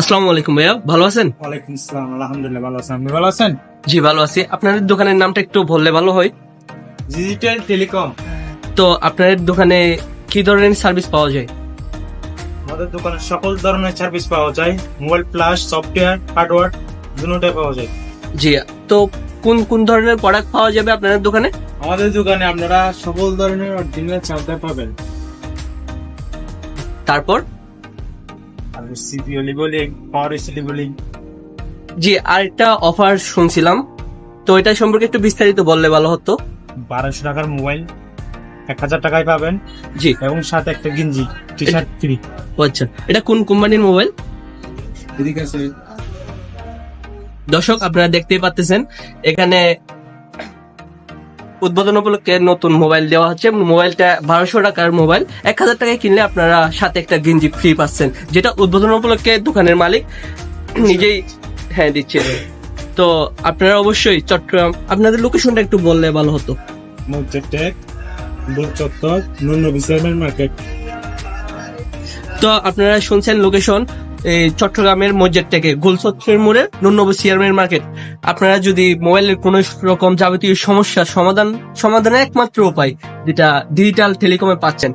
আসসালামু আলাইকুম ভাইয়া, ভালো আছেন? ওয়ালাইকুম আসসালাম, আলহামদুলিল্লাহ ভালো আছেন। আপনি ভালো আছেন? জি ভালো আছি। আপনাদের দোকানের নামটা একটু বললে ভালো হয়। Digital telecom. তো আপনাদের দোকানে কি ধরনের সার্ভিস পাওয়া যায়? আমাদের দোকানে সকল ধরনের সার্ভিস পাওয়া যায়, মোবাইল প্লাস সফটওয়্যার হার্ডওয়্যার দুটোটাই পাওয়া যায়। জি, তো কোন কোন ধরনের প্রোডাক্ট পাওয়া যাবে আপনাদের দোকানে? আমাদের দোকানে আপনারা সকল ধরনের অরিজিনাল চার্জার পাবেন, তারপর আর CPU labeling, power AC labeling. জি, আরেকটা অফার শুনছিলাম, তো এটা সম্পর্কে একটু বিস্তারিত বললে ভালো হতো। 1200 টাকার মোবাইল 1000 টাকায় পাবেন জি, এবং সাথে একটা গেঞ্জি টি শার্ট ফ্রি। ও আচ্ছা, এটা কোন কোম্পানির মোবাইল? ঠিক আছে। দর্শক আপনারা দেখতেই পাচ্ছেন, এখানে উদ্বোধন উপলক্ষে নতুন মোবাইল দেওয়া হচ্ছে। মোবাইলটা 1200 টাকার মোবাইল, 1000 টাকায় কিনলে আপনারা সাথে একটা গেঞ্জি ফ্রি পাচ্ছেন, যেটা উদ্বোধন উপলক্ষে দোকানের মালিক নিজেই দিচ্ছে। তো আপনারা অবশ্যই চট্টগ্রাম, আপনাদের লোকেশনটা একটু বললে ভালো হতো। মসজিদ টেক, বুক চত্বর, নুননবী চেয়ারম্যান মার্কেট। তো আপনারা শুনছেন লোকেশন এই চট্টগ্রামের মসজিদ থেকে গোলচত্রের মোড়ে নুননবী চেয়ারম্যান মার্কেট। আপনারা যদি মোবাইলের কোনো রকম যাবতীয় সমস্যার সমাধানের একমাত্র উপায় যেটা ডিজিটাল টেলিকমে পাচ্ছেন,